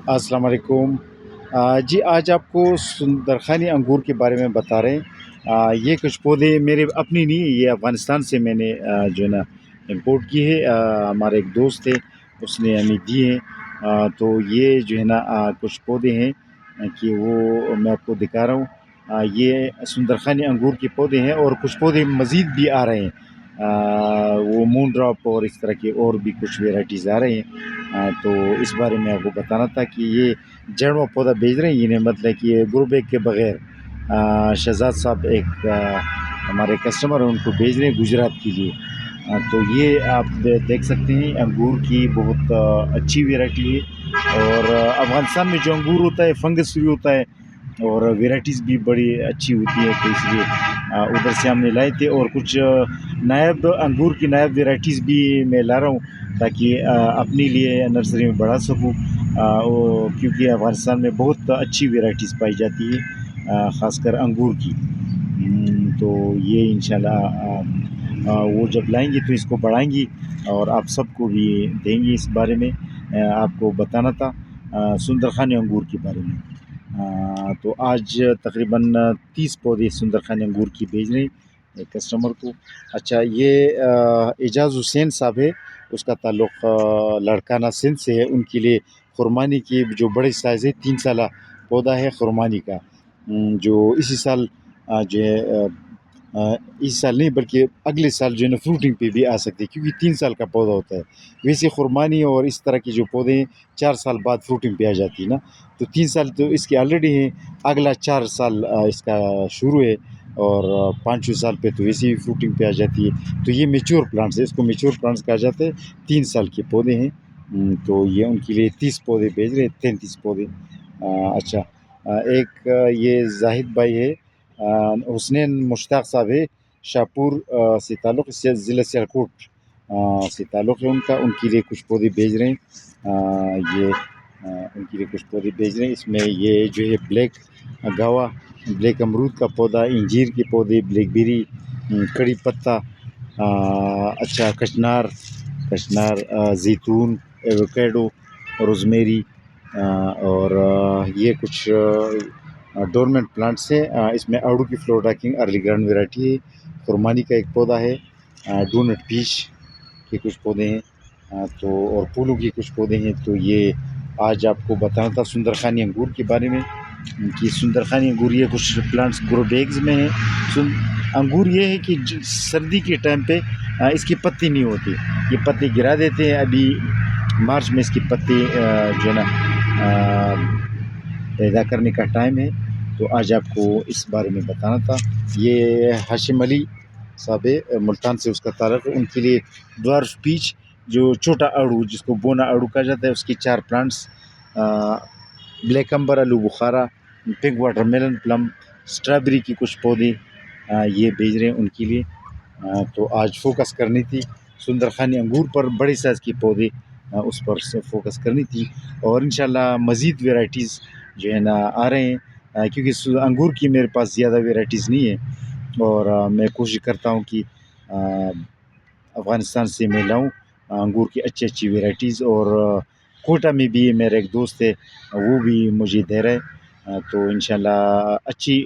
السلام علیکم۔ جی آج آپ کو سندرخانی انگور کے بارے میں بتا رہے ہیں۔ یہ کچھ پودے میرے اپنی نہیں، یہ افغانستان سے میں نے جو ہے نا امپورٹ کی ہے۔ ہمارے ایک دوست ہے، اس نے ہمیں دیے ہیں۔ تو یہ جو ہے نا کچھ پودے ہیں کہ وہ میں آپ کو دکھا رہا ہوں۔ یہ سندرخانی انگور کے پودے ہیں، اور کچھ پودے مزید بھی آ رہے ہیں۔ وہ مون ڈراپ اور اس طرح کے اور بھی کچھ ویرائٹیز آ رہے ہیں۔ تو اس بارے میں آپ کو بتانا تھا کہ یہ جڑواں پودا بھیج رہے ہیں، یہ مطلب کہ یہ گرو بیگ کے بغیر شہزاد صاحب ایک ہمارے کسٹمر ہیں، ان کو بھیج رہے ہیں گجرات کے لیے۔ تو یہ آپ دیکھ سکتے ہیں انگور کی بہت اچھی ویرائٹی ہے، اور افغانستان میں جو انگور ہوتا ہے فنگس فری ہوتا ہے، اور ویرائٹیز بھی بڑی اچھی ہوتی ہے، تو اس لیے ادھر سے ہم نے لائے تھے۔ اور کچھ نائب انگور کی نائب ویرائٹیز بھی میں لا رہا ہوں، تاکہ اپنے لیے نرسری میں بڑھا سکوں، کیونکہ افغانستان میں بہت اچھی ویرائٹیز پائی جاتی ہے، خاص کر انگور کی۔ تو یہ انشاءاللہ وہ جب لائیں گے تو اس کو بڑھائیں گی، اور آپ سب کو بھی دیں گے۔ اس بارے میں آپ کو بتانا تھا سندرخانی انگور کے بارے میں۔ تو آج تقریباً 30 پودے سندرخانی انگور کی بھیج رہے ہیں ایک کسٹمر کو۔ اچھا، یہ اعجاز حسین صاحب ہے، اس کا تعلق لڑکانہ سندھ سے ہے۔ ان کے لیے خرمانی کی جو بڑے سائز ہے 3 سالہ پودا ہے خرمانی کا، جو اسی سال جو ہے اس سال نہیں بلکہ اگلے سال جو ہے نا فروٹنگ پہ بھی آ سکتے، کیونکہ 3 سال کا پودا ہوتا ہے۔ ویسے خرمانی اور اس طرح کے جو پودے ہیں 4 سال بعد فروٹنگ پہ آ جاتی ہے نا، تو 3 سال تو اس کے آلریڈی ہیں، اگلا 4 سال اس کا شروع ہے، اور 5ویں سال پہ تو ویسے ہی فروٹنگ پہ آ جاتی ہے۔ تو یہ میچور پلانٹس ہے، اس کو میچور پلانٹس کہا جاتا ہے، 3 سال کے پودے ہیں۔ تو یہ ان کے لیے 30 پودے بھیج رہے ہیں، 33 پودے۔ اچھا، ایک یہ زاہد بھائی ہے، حسنین مشتاق صاحب ہے، شاہپور سے تعلق، ضلع سیالکوٹ سے تعلق ہے ان کا۔ ان کے لیے کچھ پودے بھیج رہے ہیں، یہ ان کے لیے کچھ پودے بھیج رہے ہیں۔ اس میں یہ جو ہے بلیک گاوا، بلیک امرود کا پودا، انجیر کے پودے، بلیک بیری، کڑی پتہ، اچھا کچنار، زیتون، ایووکیڈو، روزمیری، اور یہ کچھ ڈورمنٹ پلانٹس ہیں۔ اس میں آڑو کی Florida king early grand variety ہے، خرمانی کا ایک پودا ہے، ڈونٹ پیش کے کچھ پودے ہیں، تو اور پھولوں کے کچھ پودے ہیں۔ تو یہ آج آپ کو بتانا تھا سندرخانی انگور کے بارے میں، کہ سندرخانی انگور یہ کچھ پلانٹس گرو بیگز میں ہیں۔ انگور یہ ہے کہ سردی کے ٹائم پہ اس کی پتی نہیں ہوتی، یہ پتے گرا دیتے ہیں۔ ابھی مارچ میں اس کی پتی جو ہے نا پیدا کرنے کا ٹائم ہے، تو آج آپ کو اس بارے میں بتانا تھا۔ یہ ہاشم علی صاحب ملتان سے اس کا تعلق ہے، ان کے لیے ڈوارف پیچ، جو چھوٹا آڑو جس کو بونا آڑو کہا جاتا ہے، اس کی 4 پلانٹس، بلیک امبر، آلو بخارا، pink watermelon, plum, strawberry کی کچھ پودے یہ بھیج رہے ہیں ان کے لیے۔ تو آج فوکس کرنی تھی سندرخانی انگور پر، بڑے سائز کے پودے اس پر فوکس کرنی تھی، اور انشاءاللہ مزید ویرائٹیز جو ہے نا آ رہے ہیں، کیونکہ انگور کی میرے پاس زیادہ ویرائٹیز نہیں ہے، اور میں کوشش کرتا ہوں کہ افغانستان سے میں لاؤں انگور کی اچھی ویرائٹیز۔ اور کوئٹہ میں بھی میرا ایک دوست ہے، وہ بھی مجھے دے رہا ہے، تو انشاءاللہ اچھی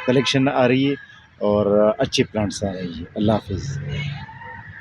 کلیکشن آ رہی ہے، اور اچھے پلانٹس آ رہی ہے۔ اللہ حافظ۔